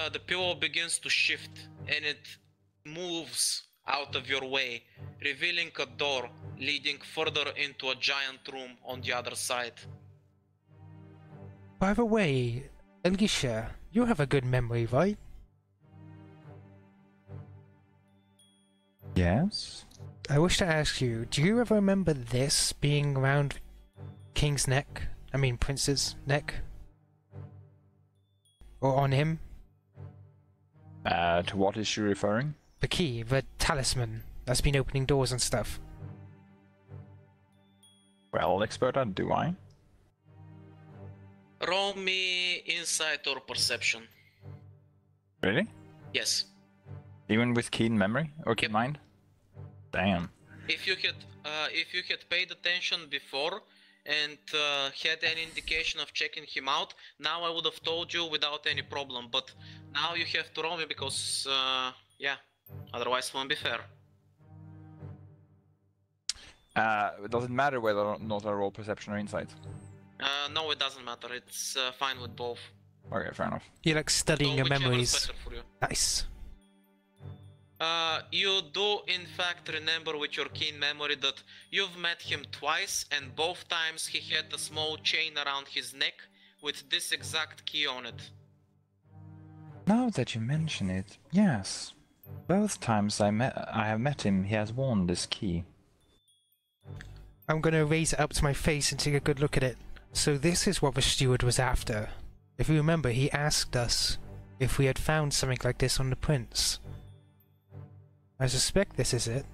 the pillow begins to shift and it moves out of your way, revealing a door leading further into a giant room on the other side. By the way, Alyssia, you have a good memory, right? Yes? I wish to ask you, do you ever remember this being around King's neck? I mean, Prince's neck? Or on him? To what is she referring? The key, the talisman, that's been opening doors and stuff. Well, expert, do I? Roll me insight or perception. Really? Yes. Even with keen memory? Or keen Yep. mind? Damn. If you had paid attention before and had any indication of checking him out, now I would have told you without any problem. But now you have to roll me because, yeah, otherwise it won't be fair. Does it matter whether or not I roll perception or insight? No, it doesn't matter. It's fine with both. Okay, fair enough. You're like studying So your whichever is memories. better for you. Nice. You do in fact remember with your keen memory that you've met him twice, and both times he had a small chain around his neck with this exact key on it. Now that you mention it, yes. Both times I have met him, he has worn this key. I'm gonna raise it up to my face and take a good look at it. So this is what the steward was after. If you remember, he asked us if we had found something like this on the prince. I suspect this is it.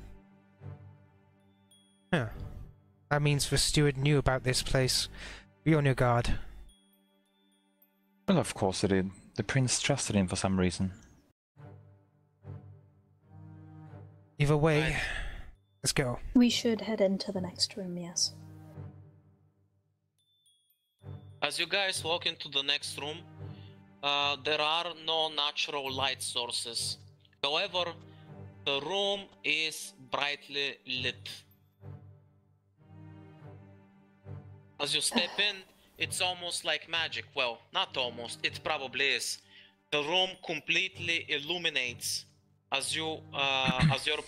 Huh. That means the steward knew about this place. Be on your guard. Well, of course it did. The prince trusted him for some reason. Either way, Right. let's go. We should head into the next room, yes. As you guys walk into the next room, there are no natural light sources. However, the room is brightly lit. As you step in, it's almost like magic. Well, not almost, it probably is. The room completely illuminates as your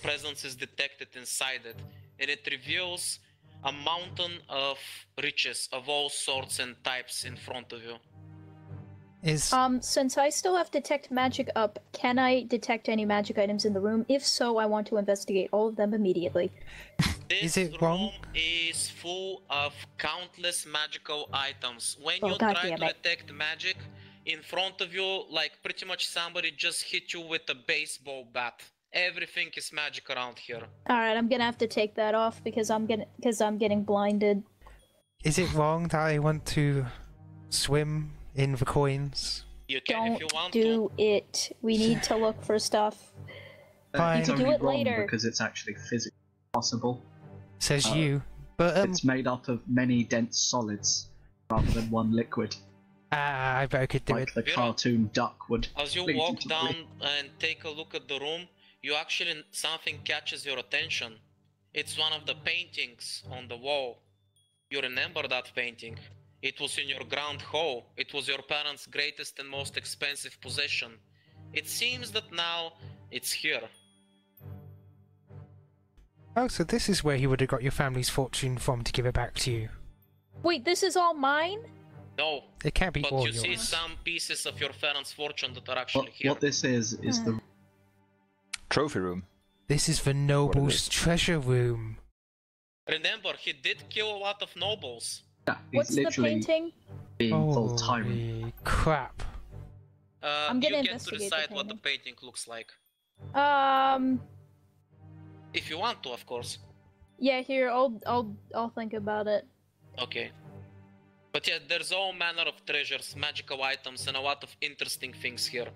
presence is detected inside it, and it reveals a mountain of riches of all sorts and types in front of you. Since I still have detect magic up, can I detect any magic items in the room? If so, I want to investigate all of them immediately. This Is it wrong? room is full of countless magical items. When Oh, you God try damn to it. detect magic, in front of you, like pretty much somebody just hit you with a baseball bat. Everything is magic around here. Alright, I'm gonna have to take that off because I'm getting blinded. Is it wrong that I want to swim in the coins? You can Don't if you want do it. We need to look for stuff. Fine. It's You can only do it wrong later. because it's actually physically possible. Says you. But, It's made up of many dense solids rather than one liquid, I bet I could do like it. the Vira, cartoon duck would. As you lead walk you to down believe. and take a look at the room, you actually something catches your attention. It's one of the paintings on the wall. You remember that painting? It was in your grand hall. It was your parents' greatest and most expensive possession. It seems that now it's here. Oh, so this is where he would have got your family's fortune from to give it back to you. Wait, this is all mine? No, It can't be but all you see yours. some pieces of your parents' fortune that are actually here. What this is the Trophy room. This is the noble's treasure room. Remember, he did kill a lot of nobles. yeah, he's What's the literally painting? being full tyrant. Holy crap. I'm gonna you get to investigate the decide what the painting looks like. If you want to, of course. Yeah, here, I'll think about it. Okay. But yeah, there's all manner of treasures, magical items, and a lot of interesting things here.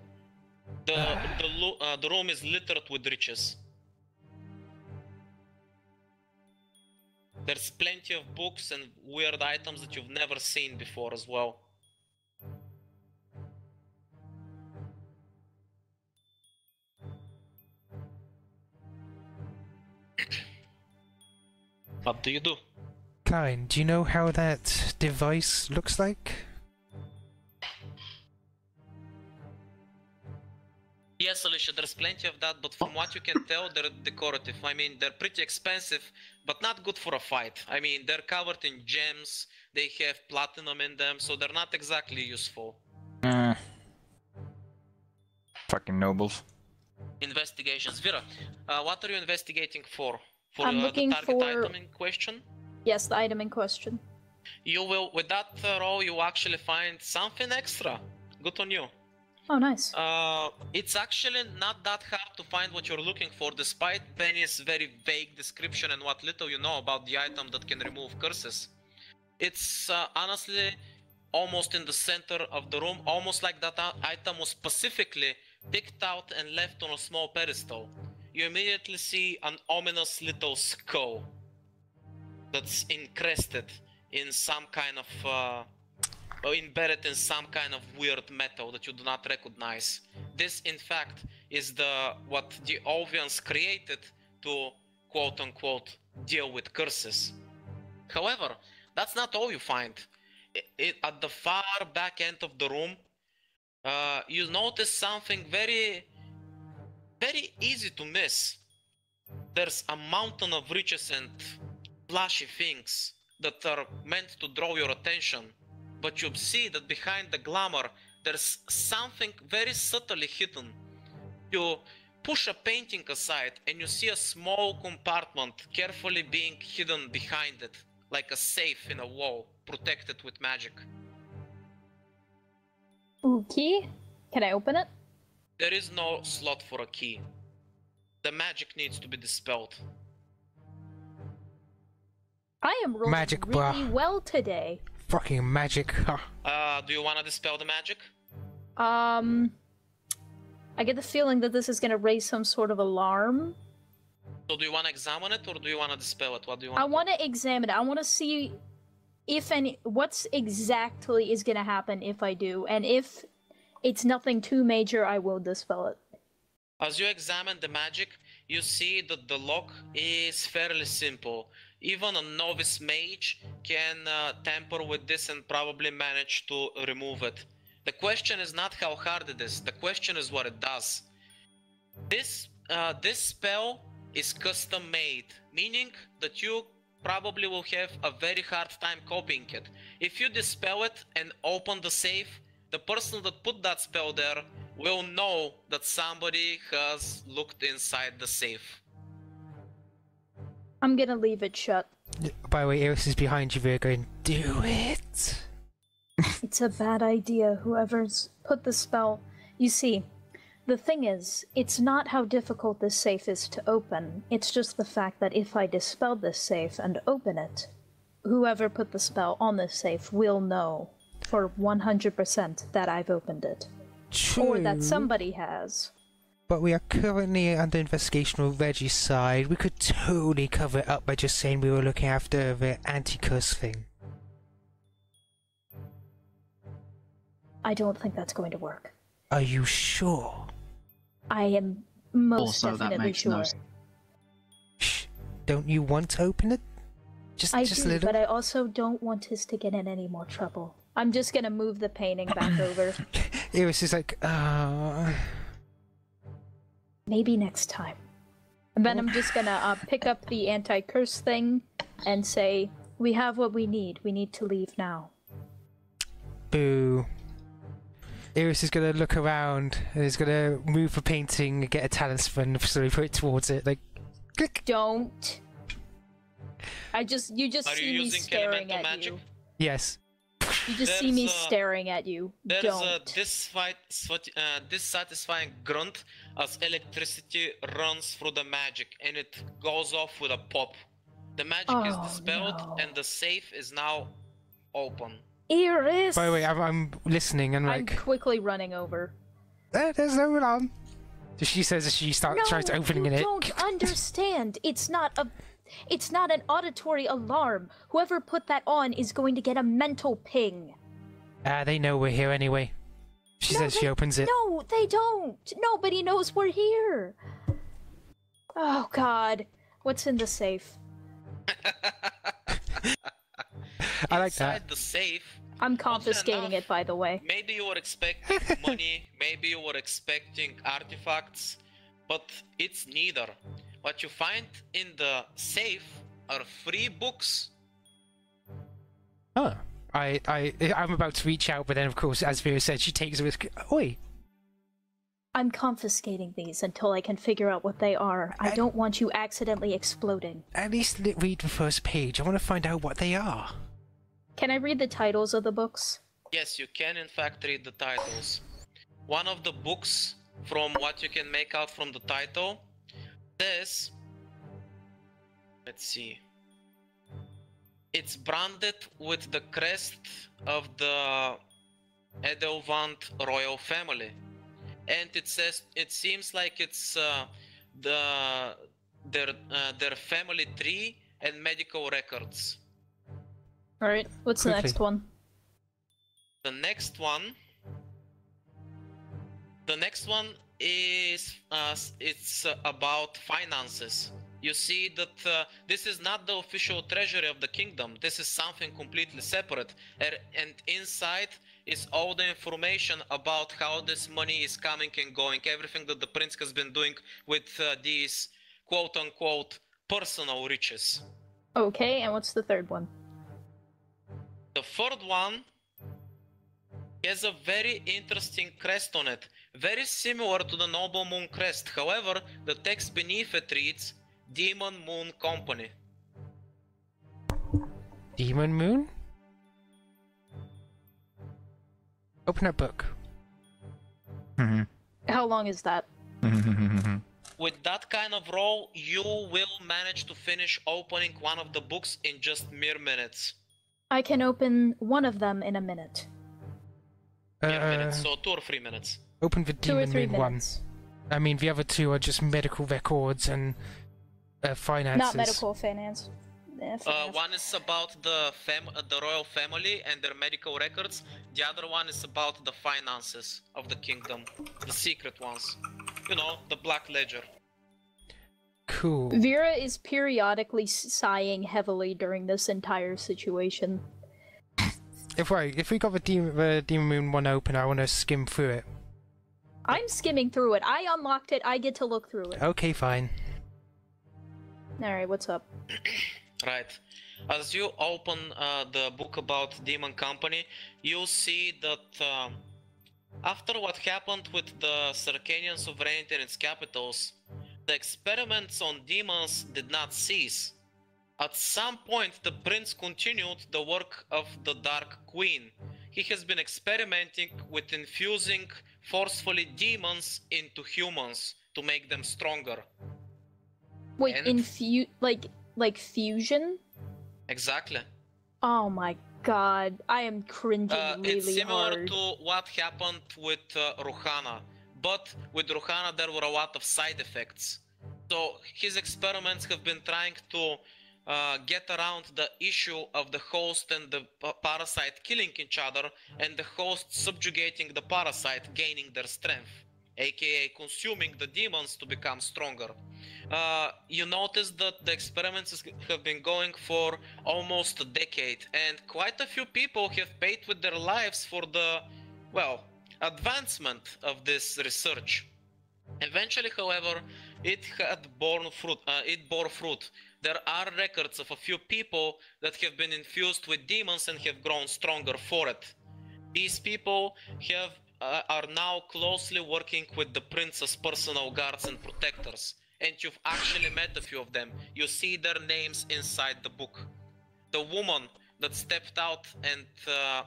The room is littered with riches. There's plenty of books and weird items that you've never seen before as well. What do you do? Klein, do you know how that device looks like? niche, there's plenty of that, but from what you can tell, they're decorative. I mean, they're pretty expensive, but not good for a fight. I mean, they're covered in gems, they have platinum in them, so they're not exactly useful. Fucking nobles. Investigations. Vira, what are you investigating for? For I'm the looking target for- item in question? Yes, the item in question. You will, with that roll, you actually find something extra. Good on you. Oh, nice. It's actually not that hard to find what you're looking for, despite Penny's very vague description and what little you know about the item that can remove curses. It's honestly almost in the center of the room, almost like that item was specifically picked out and left on a small pedestal. You immediately see an ominous little skull that's encrusted in some kind of embedded in some kind of weird metal that you do not recognize. This, in fact, is what the Ovians created to quote-unquote deal with curses. However, that's not all you find. At the far back end of the room, you notice something very, very easy to miss. There's a mountain of riches and flashy things that are meant to draw your attention, but you see that behind the glamour there's something very subtly hidden. You push a painting aside and you see a small compartment carefully being hidden behind it, like a safe in a wall, protected with magic. Ooh, key? Can I open it? There is no slot for a key. The magic needs to be dispelled. I am rolling Magic, really bruh. well today. Fucking magic. Do you want to dispel the magic? I get the feeling that this is gonna raise some sort of alarm. So do you want to examine it or do you want to dispel it? What do you want? I want to examine it. I want to see if what's exactly is gonna happen if I do, and if it's nothing too major, I will dispel it. As you examine the magic, you see that the lock is fairly simple. Even a novice mage can tamper with this and probably manage to remove it. The question is not how hard it is, the question is what it does. This spell is custom made, meaning that you probably will have a very hard time copying it. If you dispel it and open the safe, the person that put that spell there will know that somebody has looked inside the safe. I'm gonna leave it shut. By the way, Iris is behind you. We're going, do it. It's a bad idea, whoever's put the spell. You see, the thing is, it's not how difficult this safe is to open. It's just the fact that if I dispel this safe and open it, whoever put the spell on this safe will know for 100% that I've opened it. True. Or that somebody has. But we are currently under investigation with Reggie's side. We could totally cover it up by just saying we were looking after the anti-curse thing. I don't think that's going to work. Are you sure? I am most Also, that definitely makes sure. no Shh. Don't you want to open it? Just I a do, little. but I also don't want us to get in any more trouble. I'm just gonna move the painting back over. Iris is like, Maybe next time. And then I'm just gonna pick up the anti-curse thing and say, we have what we need. We need to leave now. boo. Iris is gonna look around and is gonna move the painting and get a talisman and slowly put it towards it, like, click. Don't. You just Are see you me using staring elemental at magic? you. Yes. You just see me There's a- staring at you. There's a Don't. dissatisfying grunt as electricity runs through the magic and it goes off with a pop. The magic is Oh, dispelled no. and the safe is now open. Iris! By the way, I'm listening and I'm like, quickly running over. there's no alarm. So she says as she tries to opening you it. don't understand. It's not an auditory alarm. Whoever put that on is going to get a mental ping. They know we're here anyway. She says she opens it. No, they don't. Nobody knows we're here. Oh God, what's in the safe? I like Inside that. the safe, I'm confiscating it, by the way. Maybe you were expecting money, maybe you were expecting artifacts, but it's neither. What you find in the safe are 3 books. Huh. I'm about to reach out, but then of course, as Vira said, she takes it with... Oi! I'm confiscating these until I can figure out what they are. I don't want you accidentally exploding. At least read the first page. I want to find out what they are. Can I read the titles of the books? Yes, you can in fact read the titles. One of the books, from what you can make out from the title, says... Let's see. It's branded with the crest of the Edelwand royal family. And it says, it seems like it's their family tree and medical records. Alright, what's the next one? The next one is it's about finances. You see that this is not the official treasury of the kingdom. This is something completely separate. And inside is all the information about how this money is coming and going. Everything that the prince has been doing with these quote-unquote personal riches. Okay, and what's the third one? The third one has a very interesting crest on it. Very similar to the Noble Moon crest. However, the text beneath it reads Demon Moon Company. Demon Moon? Open that book. How long is that? With that kind of roll, you will manage to finish opening one of the books in just mere minutes. I can open one of them in a minute. Mere minutes, so 2 or 3 minutes. Open the 2 or Demon 3 Moon minutes. one. I mean, the other 2 are just medical records and finances. Not medical finance. One is about the royal family and their medical records. The other one is about the finances of the kingdom. The secret ones. You know, the Black Ledger. Cool. Vira is periodically sighing heavily during this entire situation. If we got the Demon Moon one open, I want to skim through it. I'm skimming through it. I unlocked it. I get to look through it. Okay, fine. Alright, what's up? Right. As you open the book about Demon Company, you'll see that after what happened with the Circanian sovereignty and its capitals, the experiments on demons did not cease. At some point, the prince continued the work of the Dark Queen. He has been experimenting with infusing forcefully demons into humans to make them stronger. Wait, And- like fusion? Exactly. Oh my god, I am cringing It's really similar hard. to what happened with Rohana, but with Rohana there were a lot of side effects. So his experiments have been trying to get around the issue of the host and the parasite killing each other, and the host subjugating the parasite, gaining their strength, aka consuming the demons to become stronger. You notice that the experiments have been going for almost a decade, and quite a few people have paid with their lives for the, well, advancement of this research. Eventually, however, it bore fruit. There are records of a few people that have been infused with demons and have grown stronger for it. These people are now closely working with the prince's personal guards and protectors, and you've actually met a few of them. You see their names inside the book. The woman that stepped out and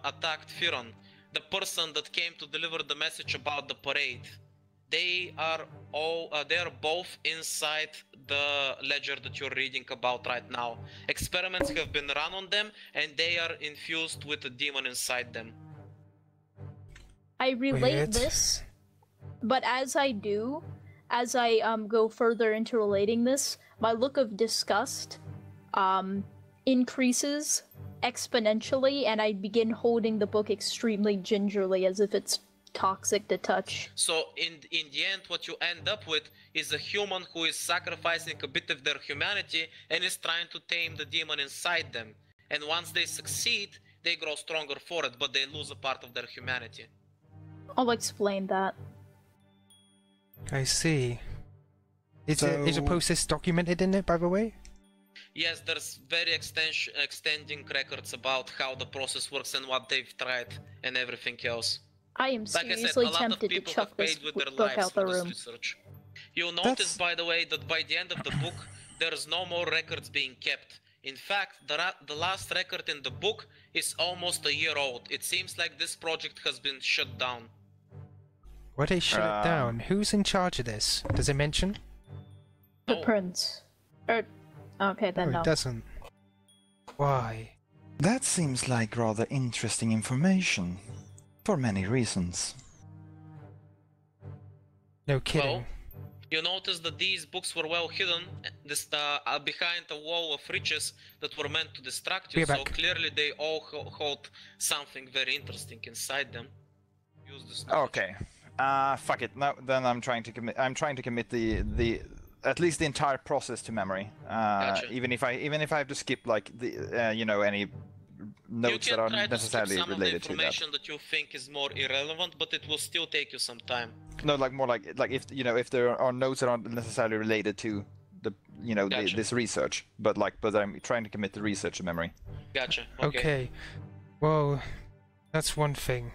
attacked Firon, the person that came to deliver the message about the parade. They are both inside the ledger that you're reading about right now. Experiments have been run on them, and they are infused with a demon inside them. I relate Weird. this, but as I go further into relating this, my look of disgust increases exponentially, and I begin holding the book extremely gingerly as if it's toxic to touch. So in the end, what you end up with is a human who is sacrificing a bit of their humanity and is trying to tame the demon inside them. And once they succeed, they grow stronger for it, but they lose a part of their humanity. I'll explain that. I see. Is a process documented in it, by the way? Yes, there's very extending records about how the process works and what they've tried and everything else. I am Like I said, seriously a lot of tempted to people chuck have this paid with their book lives out for the this room. research. You'll notice, by the way, that by the end of the book, there's no more records being kept. In fact, the last record in the book is almost a year old. It seems like this project has been shut down. Why they shut it down? Who's in charge of this? Does it mention? The No. prince. Okay, then No, no. it doesn't. Why? That seems like rather interesting information. For many reasons. No kidding. Well, you notice that these books were well hidden behind a wall of riches that were meant to distract you, Be so back. clearly they all hold something very interesting inside them. Use this knowledge. Okay. Fuck it. Now then I'm trying to commit the at least the entire process to memory. Gotcha. Even if I have to skip like the you know, any notes you that are can try to skip necessarily some related of the to that. information that you think is more irrelevant, but it will still take you some time. No, like more like if you know, if there are notes that aren't necessarily related to the Gotcha. this research, but I'm trying to commit the research to memory. Gotcha. Okay. Well, that's one thing.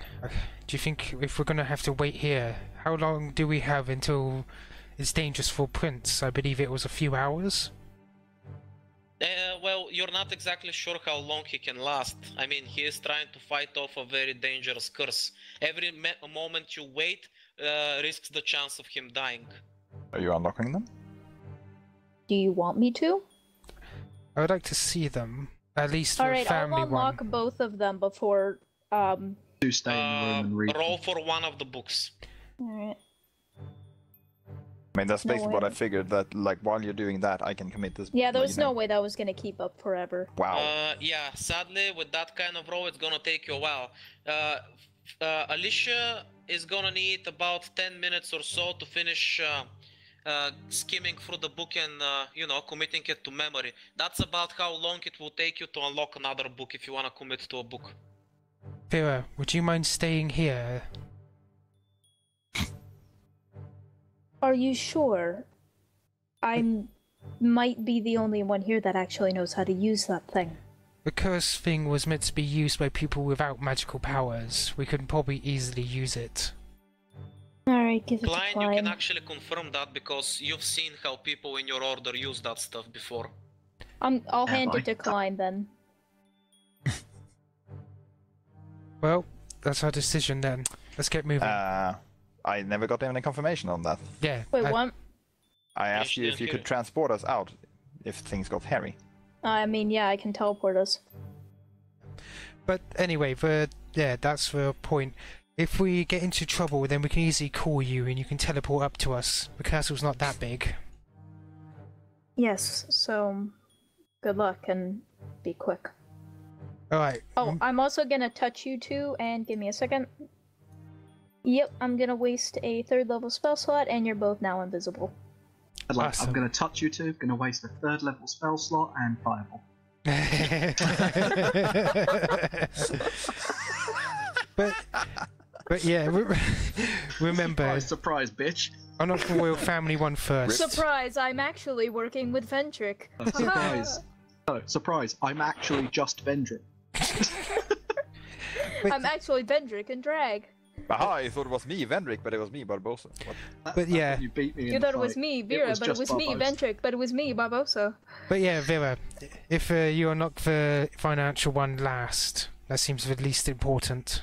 Do you think if we're gonna have to wait here, how long do we have until it's dangerous for Prince? I believe it was a few hours. Well, you're not exactly sure how long he can last. I mean, he is trying to fight off a very dangerous curse. Every moment you wait risks the chance of him dying. Are you unlocking them? Do you want me to? I would like to see them, at least for a Alright, I'll family unlock one. both of them before, Do stay in the room and read. Roll for one of the books. Alright. I mean, that's No basically what I way. figured, that like while you're doing that, I can commit this. Yeah, there like, was you know. no way that was gonna keep up forever. Wow. Yeah, sadly, with that kind of roll, it's gonna take you a while. Alyssia is gonna need about 10 minutes or so to finish skimming through the book and, committing it to memory. That's about how long it will take you to unlock another book if you wanna commit to a book. Vira, would you mind staying here? Are you sure? I might be the only one here that actually knows how to use that thing. The curse thing was meant to be used by people without magical powers. We could probably easily use it. Alright, give it Klein, to you Klein. can actually confirm that because you've seen how people in your order use that stuff before. I'll hand I? it to Klein then. Well, that's our decision then. Let's get moving. I never got any confirmation on that. Yeah. Wait, what? I asked you if you didn't could hear. transport us out if things got hairy. I mean, yeah, I can teleport us. But anyway, that's the point. If we get into trouble, then we can easily call you and you can teleport up to us. The castle's not that big. Yes, so good luck and be quick. Alright. Oh, I'm also gonna touch you two, and give me a second. Yep, I'm gonna waste a 3rd level spell slot, and you're both now invisible. Awesome. I'm gonna touch you two, gonna waste a 3rd level spell slot and fireball. but yeah, remember, Surprise, surprise, bitch. unlock the royal family one first. Surprise, I'm actually working with Vendrick. Surprise. No, surprise, I'm actually just Vendrick. I'm actually Vendrick and Drag. Aha, I thought it was me, Vendrick, but it was me, Barbosa. What? But yeah. You beat me in You the thought it was fight. me, Vira, but it just was me, Barbosa. Vendrick, but it was me, Barbosa. But yeah, Vira, if you unlock the financial one last, that seems the least important.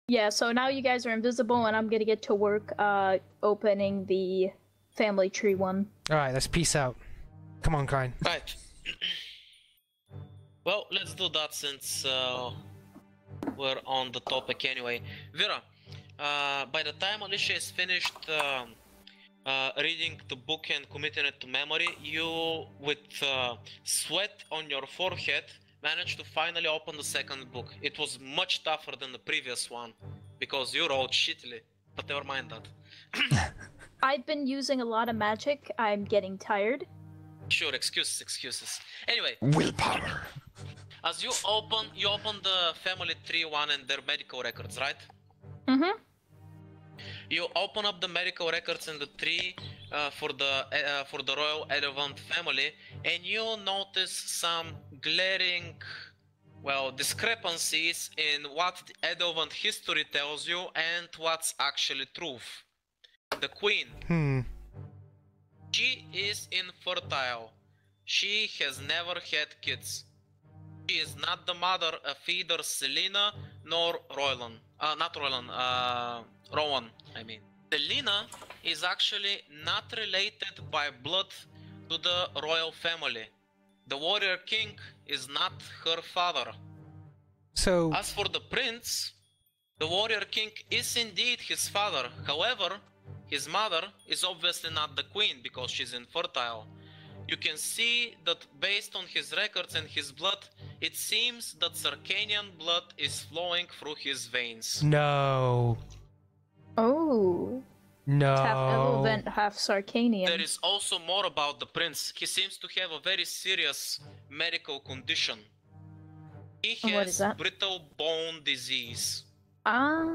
Yeah, so now you guys are invisible, and I'm gonna get to work opening the family tree one. Alright, let's peace out. Come on, Klein. Right. Well, let's do that since we're on the topic anyway. Vira, by the time Alyssia is finished reading the book and committing it to memory, you, with sweat on your forehead, managed to finally open the second book. It was much tougher than the previous one, because you rolled shittily, but never mind that. I've been using a lot of magic. I'm getting tired. Sure, excuses. Anyway, Willpower. As you open the family tree one and their medical records, right? Mm-hmm. You open up the medical records in the tree for the royal Edovant family, and you notice some glaring, well, discrepancies in what the Edovant history tells you and what's actually truth. The queen. She is infertile. She has never had kids. She is not the mother of either Selena nor Roland. Rowan, I mean. Selena is actually not related by blood to the royal family. The warrior king is not her father. So, As for the prince, the warrior king is indeed his father. However, his mother is obviously not the queen because she's infertile. You can see that based on his records and his blood, it seems that Sarkanian blood is flowing through his veins. no. Oh. No. Half Elevant, half Sarkanian. There is also more about the prince. He seems to have a very serious medical condition. He What is has that? brittle bone disease. Ah.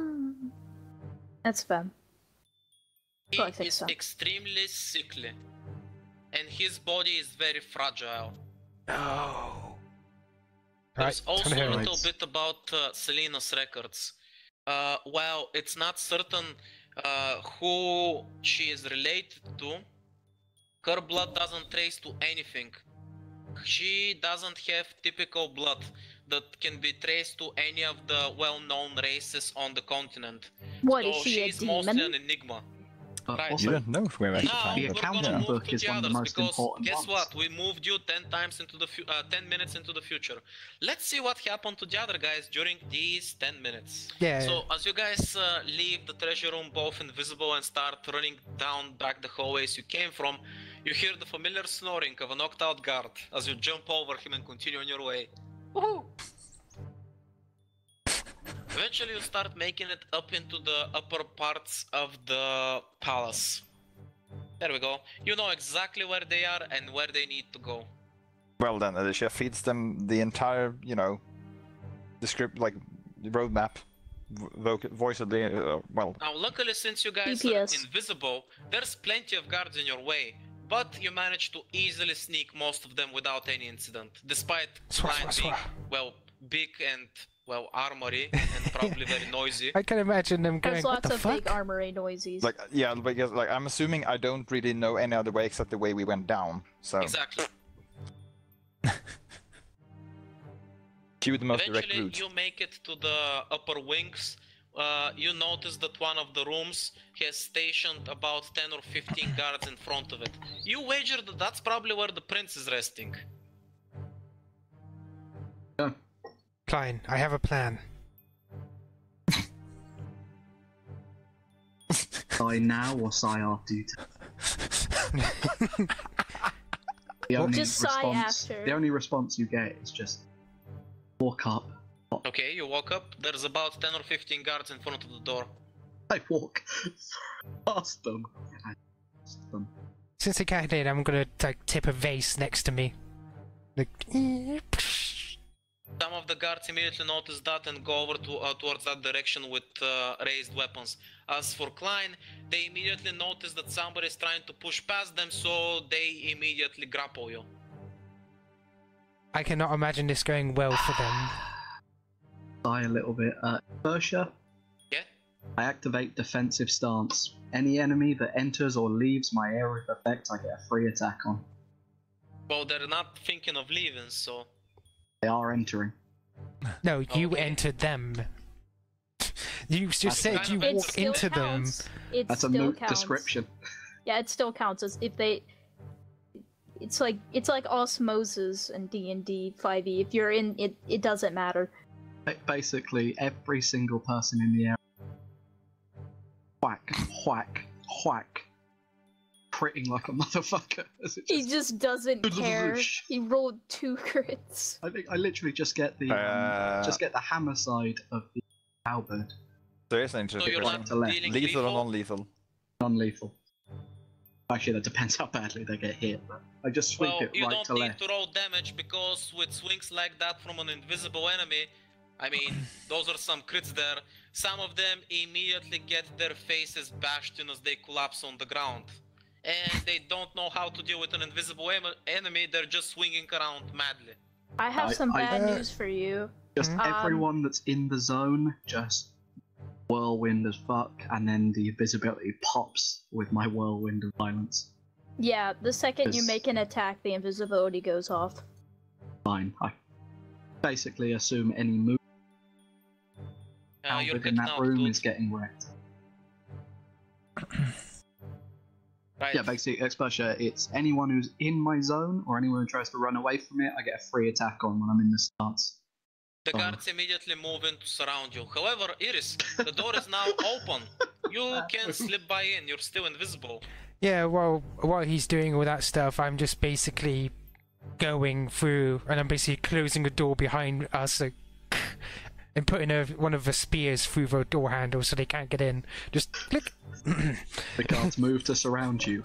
That's fun. He Oh, I think is so. extremely sickly, and his body is very fragile. No. There's also a Right. little bit about Selena's records. While it's not certain who she is related to, her blood doesn't trace to anything. She doesn't have typical blood that can be traced to any of the well-known races on the continent. What, So is she a she's mostly demon? an enigma. But Right. You also, don't know if we're actually Now time. The we're accounting gonna move book to is the one of the others most because important guess ones. what? We moved you 10 times into the 10 minutes into the future. Let's see what happened to the other guys during these 10 minutes. Yeah. So as you guys leave the treasure room both invisible and start running down back the hallways you came from, you hear the familiar snoring of a knocked out guard as you jump over him and continue on your way. Woohoo! Eventually you start making it up into the upper parts of the palace. There we go. You know exactly where they are and where they need to go. Well then, Alyssia feeds them the entire, roadmap, voicedly, well... Now luckily since you guys DPS. are invisible, there's plenty of guards in your way, but you manage to easily sneak most of them without any incident, despite Klein being, well, big and, well, armory and probably very noisy. I can imagine them going, There's what lots the of fuck? big armory noises. Because, I'm assuming I don't really know any other way except the way we went down, so... Exactly. Cue the most direct Eventually route. you make it to the upper wings. You notice that one of the rooms has stationed about 10 or 15 guards in front of it. You wager that that's probably where the prince is resting. Klein, I have a plan. sigh now or sigh after you The only Just sigh response, after. The only response you get is just walk up. Okay, you walk up. There's about 10 or 15 guards in front of the door. I walk past them. Past them. Since I can't hit, I'm gonna tip a vase next to me. Some of the guards immediately notice that and go over towards that direction with raised weapons. As for Klein, they immediately notice that somebody is trying to push past them, so they immediately grapple you. I cannot imagine this going well for them. Sigh a little bit. Bersha, Yeah? I activate defensive stance. Any enemy that enters or leaves my area of effect, I get a free attack on. Well, they're not thinking of leaving, so... They are entering. No, you Okay. entered them. You just That's said kind you of- It walked still into them. counts. It That's a still moot counts. description. Yeah, it still counts as if they. It's like osmosis in D&D 5e. If you're in it, it doesn't matter. Basically, every single person in the area. Whack, whack, whack. Critting like a motherfucker. As it He just doesn't care. He rolled 2 crits. I think I literally just get the hammer side of the halberd, There is an So interesting you're question. not to left. dealing Lethal or lethal? non-lethal? non-lethal. Actually, that depends how badly they get hit, but I just sweep Well, it you right don't to need left. to roll damage because with swings like that from an invisible enemy, I mean, those are some crits there. Some of them immediately get their faces bashed in as they collapse on the ground. And they don't know how to deal with an invisible enemy, they're just swinging around madly. I have some bad I- news for you. Just everyone that's in the zone, just whirlwind as fuck, and then the invisibility pops with my whirlwind of violence. Yeah, the second you Yes. make an attack, the invisibility goes off. Fine. I basically assume any move You're within good that now, room dude. is getting wrecked. Right. Yeah, basically, exposure, it's anyone who's in my zone or anyone who tries to run away from it, I get a free attack on when I'm in the stance. The guards immediately move in to surround you. However, Iris, the door is now open. You can slip by in, you're still invisible. Yeah, well, while he's doing all that stuff, I'm just basically going through, and I'm basically closing the door behind us, and putting one of the spears through the door handle so they can't get in. Just click. The guards move to surround you.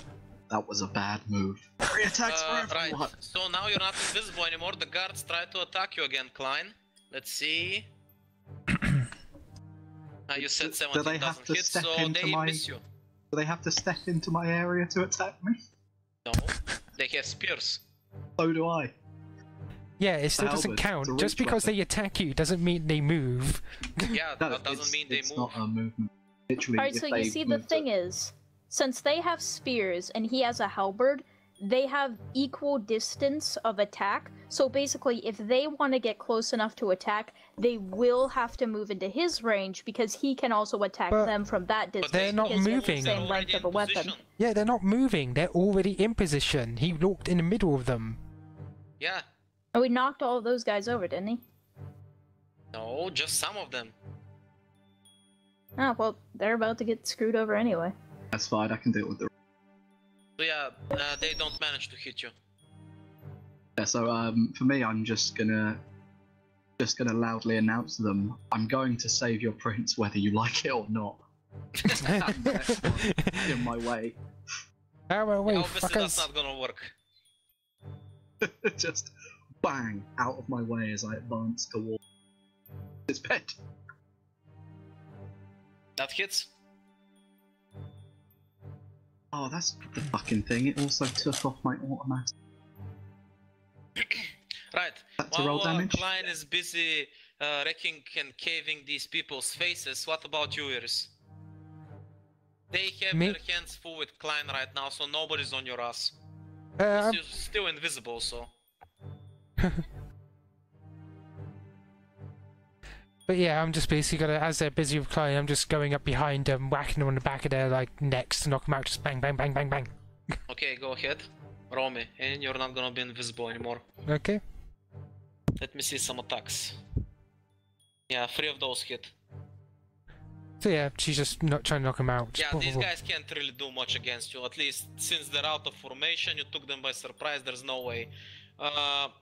That was a bad move. Free attacks for Right, everyone! so now you're not invisible anymore. The guards try to attack you again, Klein. Let's see. You said Do 17 they have doesn't to hit, step so into they my- miss you. Do they have to step into my area to attack me? No, they have spears. So do I. Yeah, it still doesn't Halberd, count. it's a Just reach because weapon. they attack you doesn't mean they move. Yeah, No, that doesn't mean they it's move. not a movement. Literally, Alright, if so they you see, the move thing to- is, since they have spears and he has a halberd, they have equal distance of attack. So basically, if they want to get close enough to attack, they will have to move into his range because he can also attack But them from that distance. they're not because he has the moving. same length of a weapon. Yeah, they're not moving. They're already in position. He walked in the middle of them. Yeah, And we knocked all of those guys over, didn't he? no, just some of them. Oh, well, they're about to get screwed over anyway. That's fine, I can deal with the... So yeah, they don't manage to hit you. Yeah, so for me, I'm just gonna loudly announce to them, I'm going to save your prince whether you like it or not. In my way. Out of my way, Obviously, that's fuckers. not gonna work. Just bang out of my way as I advance towards his bed. That hits. Oh, that's the fucking thing. It also took off my automatic. Right. That to roll While damage? Klein is busy wrecking and caving these people's faces, what about you, Iris? They have Me? their hands full with Klein right now, so nobody's on your ass. I'm- You're still invisible, so... But yeah, I'm just basically gonna, as they're busy with Klein, I'm just going up behind them, whacking them on the back of their like necks to knock them out. Just bang, bang, bang, bang, bang. Okay, go ahead. Roll me, and you're not gonna be invisible anymore. Okay. Let me see some attacks. Yeah, 3 of those hit. So yeah, she's just not trying to knock them out. Just Yeah, these guys can't really do much against you. At least since they're out of formation, you took them by surprise. There's no way.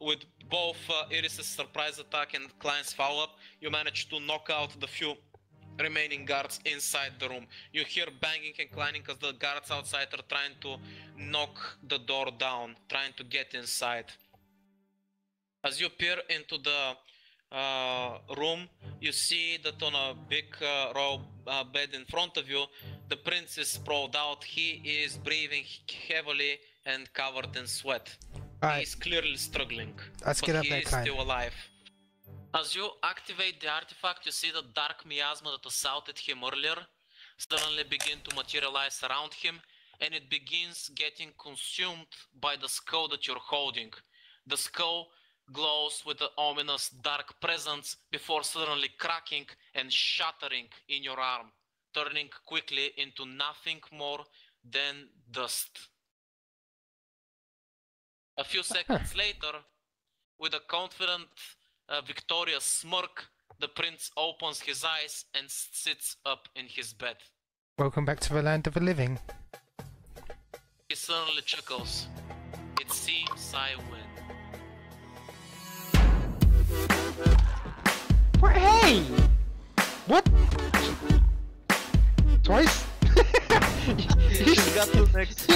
With both Iris' surprise attack and Klein's follow-up, you managed to knock out the few remaining guards inside the room. You hear banging and clanging because the guards outside are trying to knock the door down, trying to get inside. As you peer into the room, you see that on a big royal bed in front of you, the prince is sprawled out. He is breathing heavily and covered in sweat. Alright, He's clearly struggling, let's but get up he there, is Klein. still alive. As you activate the artifact, you see the dark miasma that assaulted him earlier suddenly begin to materialize around him, and it begins getting consumed by the skull that you're holding. The skull glows with an ominous dark presence before suddenly cracking and shattering in your arm, turning quickly into nothing more than dust. A few seconds later, with a confident, victorious smirk, the prince opens his eyes and sits up in his bed. Welcome back to the land of the living. He suddenly chuckles. It seems I win. What? Hey! What? Twice? He's got the next.